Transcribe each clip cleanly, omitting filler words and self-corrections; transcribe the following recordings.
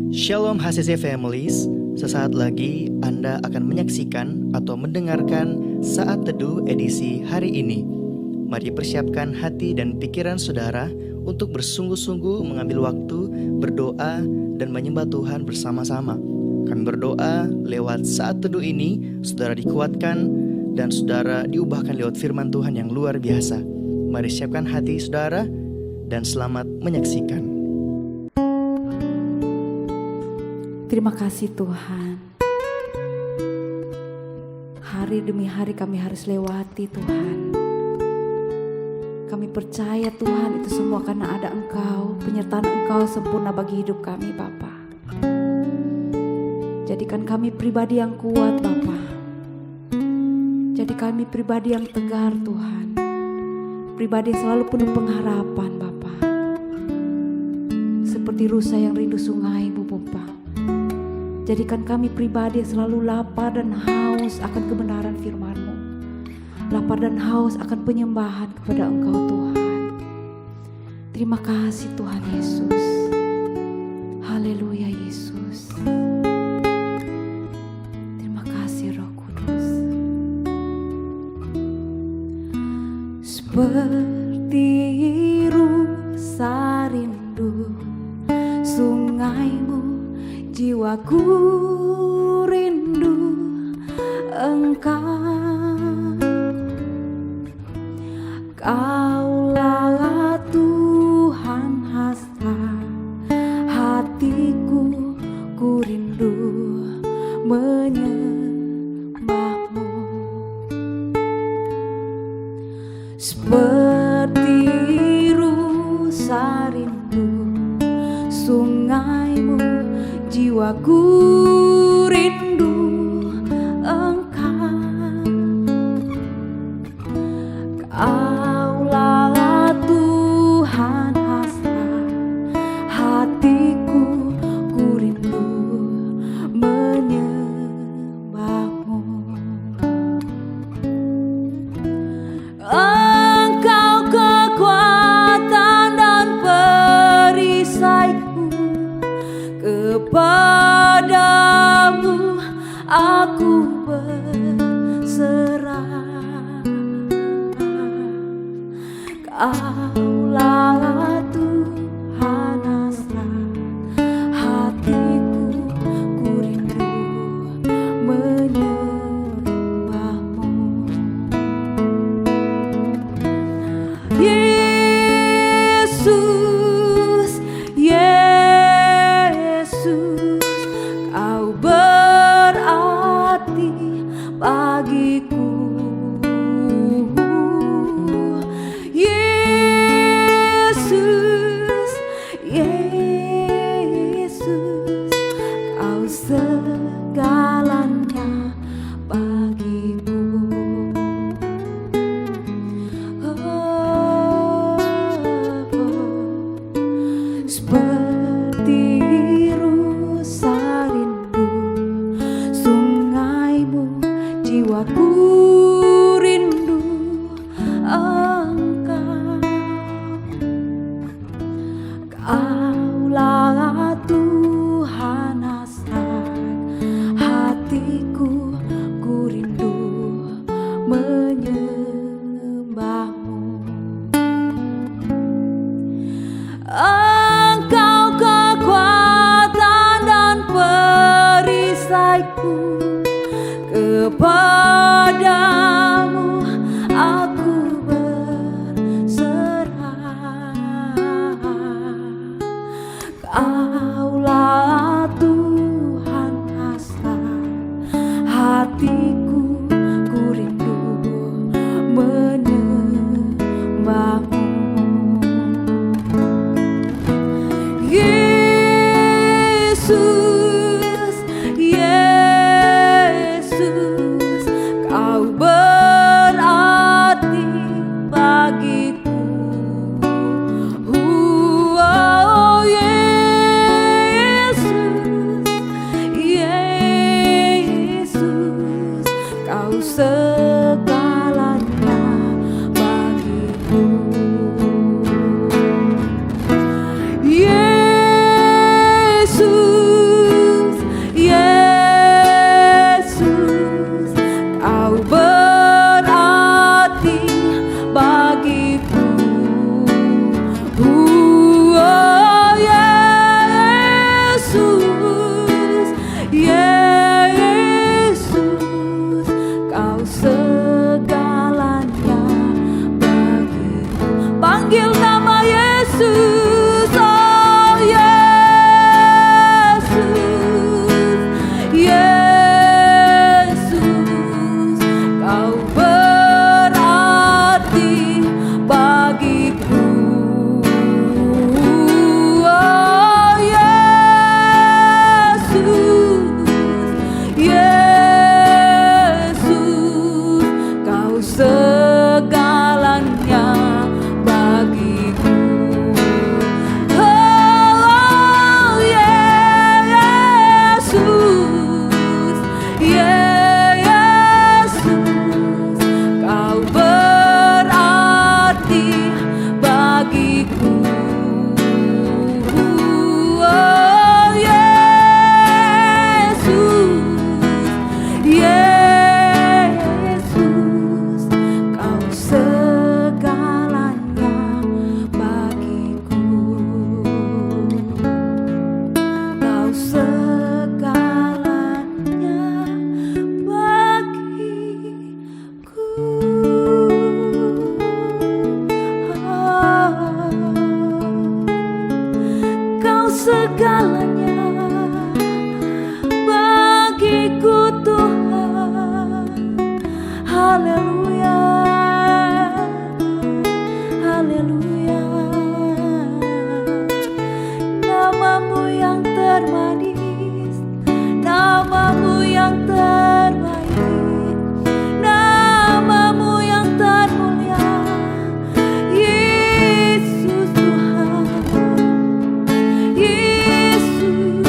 Shalom HCC Families, sesaat lagi Anda akan menyaksikan atau mendengarkan Saat Teduh edisi hari ini. Mari persiapkan hati dan pikiran saudara untuk bersungguh-sungguh mengambil waktu, berdoa, dan menyembah Tuhan bersama-sama. Kami berdoa lewat Saat Teduh ini, saudara dikuatkan dan saudara diubahkan lewat firman Tuhan yang luar biasa. Mari siapkan hati saudara dan selamat menyaksikan. Terima kasih Tuhan. Hari demi hari kami harus lewati Tuhan. Kami percaya Tuhan itu semua karena ada Engkau, penyertaan Engkau sempurna bagi hidup kami Bapa. Jadikan kami pribadi yang kuat Bapa. Jadi kami pribadi yang tegar Tuhan. Pribadi yang selalu penuh pengharapan Bapa. Seperti rusa yang rindu sungai Bapa. Jadikan kami pribadi yang selalu lapar dan haus akan kebenaran firman-Mu. Lapar dan haus akan penyembahan kepada Engkau Tuhan. Terima kasih Tuhan Yesus. Haleluya Yesus. Terima kasih Roh Kudus. Seperti rusa rindu sungai-Mu, jiwaku rindu Engkau. Kaulah Tuhan hasrat hatiku, ku rindu menyembah-Mu. Seperti rusa rindu sungai-Mu, jiwaku rindu Engkau. Kaulah Tuhan hasrat hatiku, ku rindu menyembah-Mu. Engkau kekuatan dan perisaiku, kepadamu aku berserah. Kaulah Tuhan hasrat hatiku, ku rindu menyembah-Mu. Yesus, Yesus, Kau berarti bagiku. Yesus, Yesus, Kau segalanya bagiku. Seperti rusa rindu sungai-Mu, jiwaku rindu Engkau. Kaulah Tuhan hasrat hatiku, ku rindu menyembah-Mu. Engkau kekuatan dan perisaiku, kepadamu aku berserah. Kaulah Tuhan hasrat hatiku, ku rindu menyembah-Mu. Yesus, Yesus, Kau berarti bagiku. Oh, Yesus, Oh Yesus, Yesus, Kau segalanya bagiku. Panggil nama Yesus, oh Yesus, Yesus, Kau berarti bagiku. Oh Yesus, Yesus, Kau segalanya bagiku. Oh Yesus, Yesus, Kau berarti bagiku. Oh Yesus, Yesus, Kau segalanya bagiku. Kau segalanya bagiku. Kau segalanya bagiku Tuhan. Haleluya, haleluya. Namamu yang termanis, namamu yang terbaik, namamu yang termulia, Yesus Tuhan, Yesus.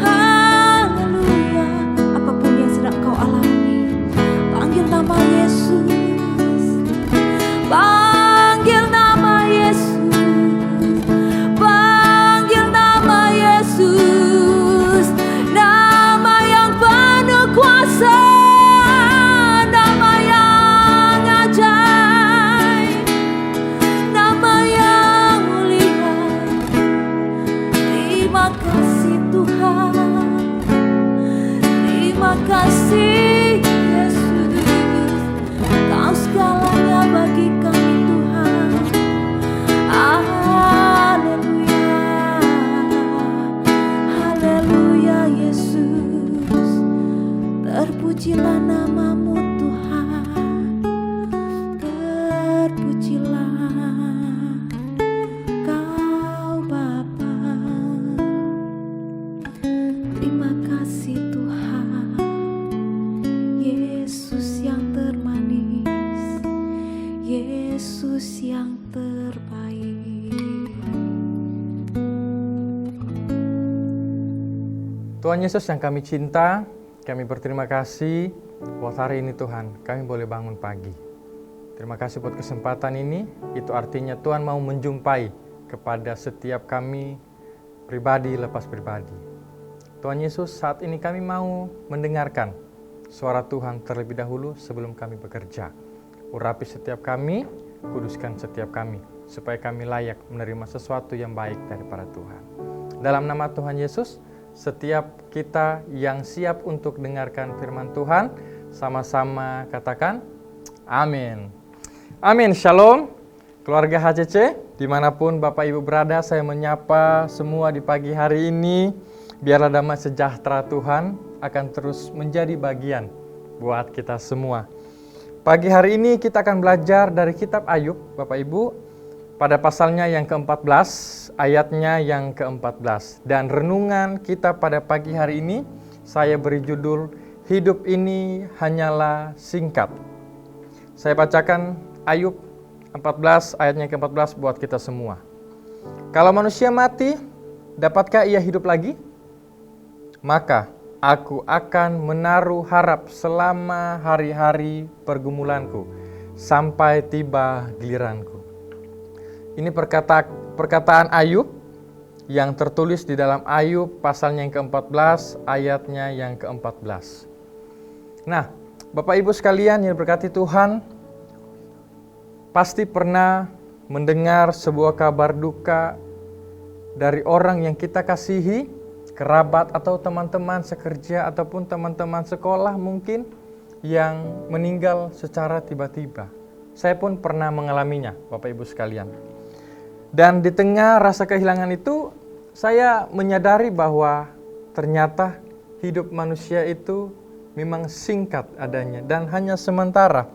Haleluya. Apapun yang sedang kau alami, panggil nama Yesus, panggil nama Yesus, panggil nama Yesus, nama yang penuh kuasa, nama yang ajaib, nama yang mulia. Terima kasih Tuhan, terima kasih Yesus, Kau segalanya bagi kami Tuhan. Haleluya, haleluya Yesus, terpujilah namamu Tuhan, terpujilah Kau Bapa. Terima kasih Tuhan, Yesus yang termanis, Yesus yang terbaik. Tuhan Yesus yang kami cinta, kami berterima kasih buat hari ini Tuhan, kami boleh bangun pagi. Terima kasih buat kesempatan ini, itu artinya Tuhan mau menjumpai kepada setiap kami pribadi lepas pribadi. Tuhan Yesus, saat ini kami mau mendengarkan suara Tuhan terlebih dahulu sebelum kami bekerja. Urapi setiap kami, kuduskan setiap kami, supaya kami layak menerima sesuatu yang baik daripada Tuhan. Dalam nama Tuhan Yesus, setiap kita yang siap untuk dengarkan firman Tuhan, sama-sama katakan amin. Amin, shalom. Keluarga HCC, dimanapun Bapak Ibu berada, saya menyapa semua di pagi hari ini. Biarlah damai sejahtera Tuhan akan terus menjadi bagian buat kita semua. Pagi hari ini kita akan belajar dari kitab Ayub, Bapak Ibu, pada pasalnya yang ke-14, ayatnya yang ke-14. Dan renungan kita pada pagi hari ini, saya beri judul, Hidup ini hanyalah singkat. Saya bacakan Ayub 14, ayatnya ke-14 buat kita semua. Kalau manusia mati, dapatkah ia hidup lagi? Maka aku akan menaruh harap selama hari-hari pergumulanku, sampai tiba giliranku. Ini perkataan Ayub yang tertulis di dalam Ayub pasalnya yang ke-14, ayatnya yang ke-14. Nah, Bapak Ibu sekalian yang diberkati Tuhan, pasti pernah mendengar sebuah kabar duka dari orang yang kita kasihi, kerabat atau teman-teman sekerja ataupun teman-teman sekolah mungkin yang meninggal secara tiba-tiba. Saya pun pernah mengalaminya, Bapak Ibu sekalian. Dan di tengah rasa kehilangan itu, saya menyadari bahwa ternyata hidup manusia itu memang singkat adanya dan hanya sementara.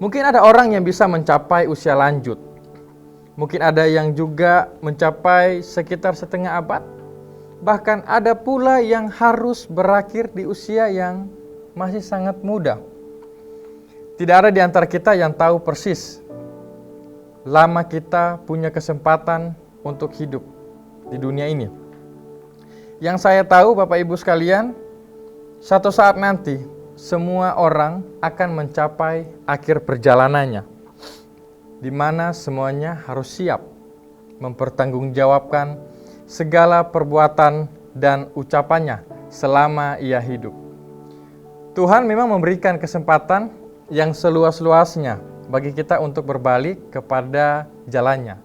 Mungkin ada orang yang bisa mencapai usia lanjut. Mungkin ada yang juga mencapai sekitar setengah abad. Bahkan ada pula yang harus berakhir di usia yang masih sangat muda. Tidak ada di antara kita yang tahu persis lama kita punya kesempatan untuk hidup di dunia ini. Yang saya tahu Bapak Ibu sekalian, satu saat nanti semua orang akan mencapai akhir perjalanannya, di mana semuanya harus siap mempertanggungjawabkan segala perbuatan dan ucapannya selama ia hidup. Tuhan memang memberikan kesempatan yang seluas-luasnya bagi kita untuk berbalik kepada jalannya.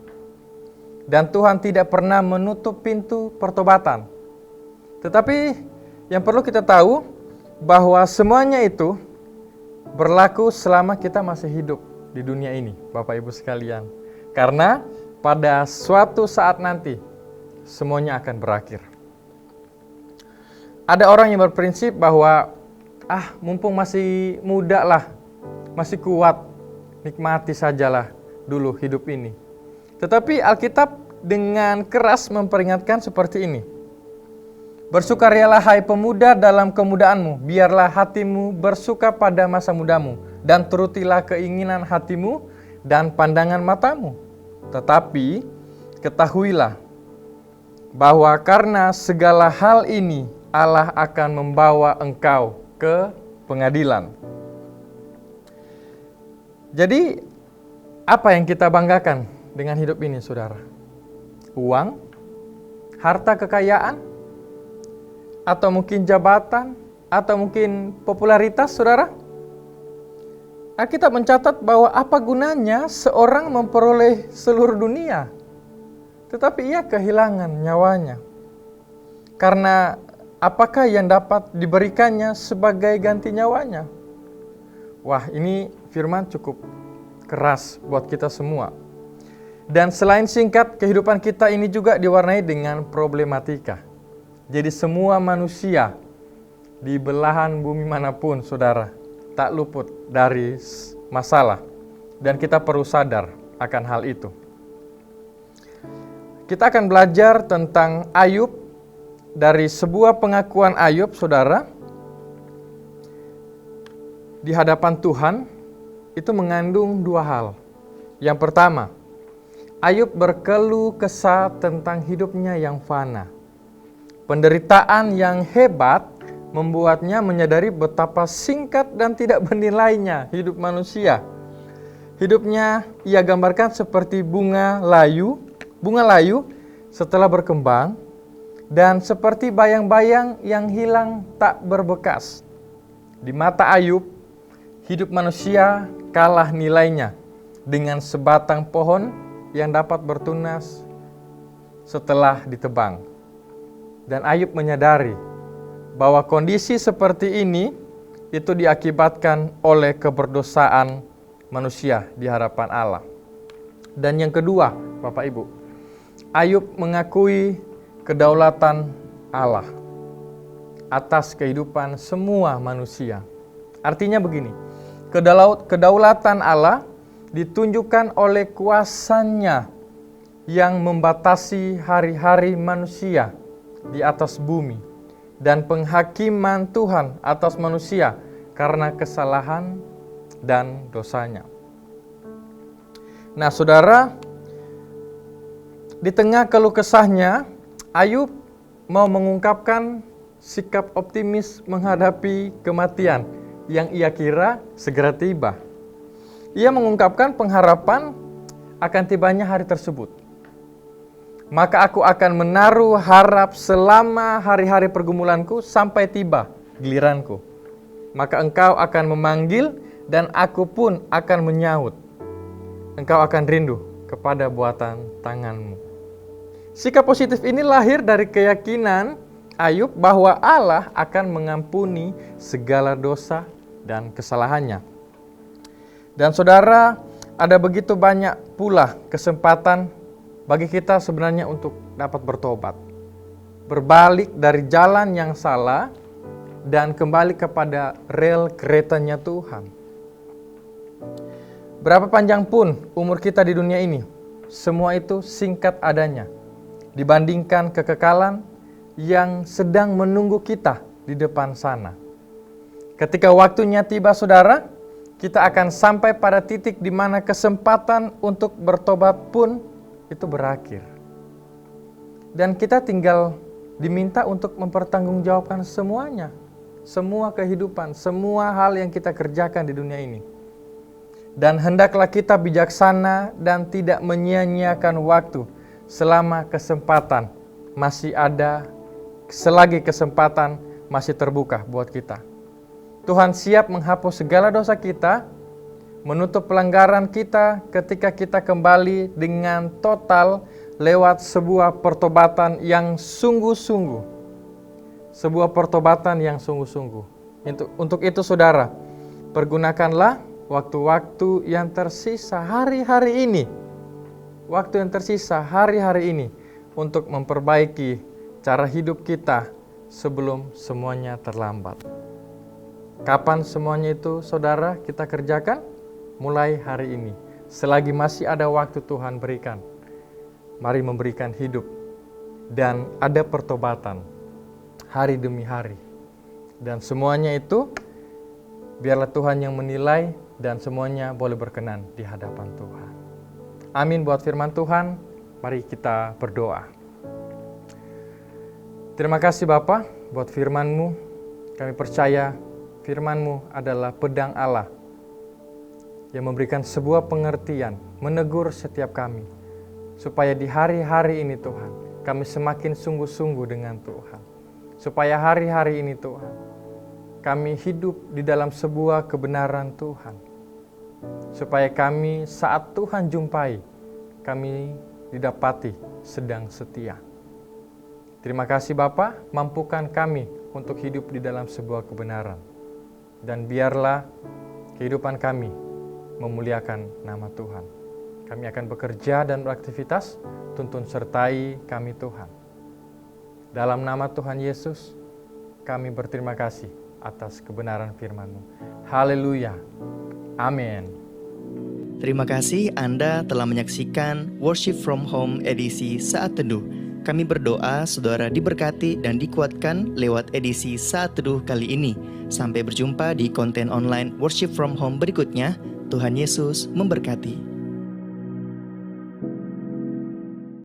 Dan Tuhan tidak pernah menutup pintu pertobatan. Tetapi yang perlu kita tahu bahwa semuanya itu berlaku selama kita masih hidup di dunia ini, Bapak Ibu sekalian. Karena pada suatu saat nanti semuanya akan berakhir. Ada orang yang berprinsip bahwa mumpung masih muda lah, masih kuat, nikmati sajalah dulu hidup ini. Tetapi Alkitab dengan keras memperingatkan seperti ini. Bersukarialah hai pemuda dalam kemudaanmu, biarlah hatimu bersuka pada masa mudamu, dan turutilah keinginan hatimu dan pandangan matamu. Tetapi ketahuilah bahwa karena segala hal ini Allah akan membawa engkau ke pengadilan. Jadi, apa yang kita banggakan dengan hidup ini, saudara? Uang? Harta kekayaan? Atau mungkin jabatan? Atau mungkin popularitas, saudara? Alkitab mencatat bahwa apa gunanya seorang memperoleh seluruh dunia, tetapi ia kehilangan nyawanya. Karena apakah yang dapat diberikannya sebagai ganti nyawanya? Wah, ini firman cukup keras buat kita semua. Dan selain singkat, kehidupan kita ini juga diwarnai dengan problematika. Jadi semua manusia di belahan bumi manapun, saudara, tak luput dari masalah. Dan kita perlu sadar akan hal itu. Kita akan belajar tentang Ayub. Dari sebuah pengakuan Ayub, saudara, di hadapan Tuhan, itu mengandung dua hal. Yang pertama, Ayub berkeluh kesah tentang hidupnya yang fana. Penderitaan yang hebat membuatnya menyadari betapa singkat dan tidak bernilainya hidup manusia. Hidupnya ia gambarkan seperti bunga layu setelah berkembang, dan seperti bayang-bayang yang hilang tak berbekas. Di mata Ayub, hidup manusia kalah nilainya dengan sebatang pohon yang dapat bertunas setelah ditebang. Dan Ayub menyadari bahwa kondisi seperti ini itu diakibatkan oleh keberdosaan manusia di hadapan Allah. Dan yang kedua, Bapak Ibu, Ayub mengakui kedaulatan Allah atas kehidupan semua manusia. Artinya begini, kedaulatan Allah ditunjukkan oleh kuasanya yang membatasi hari-hari manusia di atas bumi, dan penghakiman Tuhan atas manusia karena kesalahan dan dosanya. Nah, saudara, di tengah keluh kesahnya, Ayub mau mengungkapkan sikap optimis menghadapi kematian yang ia kira segera tiba. Ia mengungkapkan pengharapan akan tibanya hari tersebut. Maka aku akan menaruh harap selama hari-hari pergumulanku sampai tiba giliranku. Maka engkau akan memanggil dan aku pun akan menyaut. engkau akan rindu kepada buatan tanganmu. Sikap positif ini lahir dari keyakinan Ayub bahwa Allah akan mengampuni segala dosa dan kesalahannya. Dan saudara, ada begitu banyak pula kesempatan bagi kita sebenarnya untuk dapat bertobat. Berbalik dari jalan yang salah dan kembali kepada rel keretanya Tuhan. Berapa panjang pun umur kita di dunia ini, semua itu singkat adanya dibandingkan kekekalan yang sedang menunggu kita di depan sana. Ketika waktunya tiba, saudara, kita akan sampai pada titik di mana kesempatan untuk bertobat pun itu berakhir. Dan kita tinggal diminta untuk mempertanggungjawabkan semuanya, semua kehidupan, semua hal yang kita kerjakan di dunia ini. Dan hendaklah kita bijaksana dan tidak menyia-nyiakan waktu selama kesempatan masih ada, selagi kesempatan masih terbuka buat kita. Tuhan siap menghapus segala dosa kita, menutup pelanggaran kita ketika kita kembali dengan total lewat sebuah pertobatan yang sungguh-sungguh. Sebuah pertobatan yang sungguh-sungguh. Untuk itu saudara, pergunakanlah waktu-waktu yang tersisa hari-hari ini. Waktu yang tersisa hari-hari ini untuk memperbaiki cara hidup kita sebelum semuanya terlambat. Kapan semuanya itu saudara kita kerjakan? Mulai hari ini. Selagi masih ada waktu Tuhan berikan. Mari memberikan hidup dan ada pertobatan hari demi hari. Dan semuanya itu biarlah Tuhan yang menilai dan semuanya boleh berkenan di hadapan Tuhan. Amin buat firman Tuhan. Mari kita berdoa. Terima kasih Bapa buat firman-Mu. Kami percaya firman-Mu adalah pedang Allah yang memberikan sebuah pengertian, menegur setiap kami. Supaya di hari-hari ini Tuhan, kami semakin sungguh-sungguh dengan Tuhan. Supaya hari-hari ini Tuhan, kami hidup di dalam sebuah kebenaran Tuhan. Supaya kami saat Tuhan jumpai, kami didapati sedang setia. Terima kasih Bapa, mampukan kami untuk hidup di dalam sebuah kebenaran. Dan biarlah kehidupan kami memuliakan nama Tuhan. Kami akan bekerja dan beraktivitas, tuntun sertai kami Tuhan. Dalam nama Tuhan Yesus, kami berterima kasih atas kebenaran firman-Mu. Haleluya. Amin. Terima kasih Anda telah menyaksikan Worship from Home edisi Saat Teduh. Kami berdoa saudara diberkati dan dikuatkan lewat edisi Saat Teduh kali ini. Sampai berjumpa di konten online Worship from Home berikutnya. Tuhan Yesus memberkati.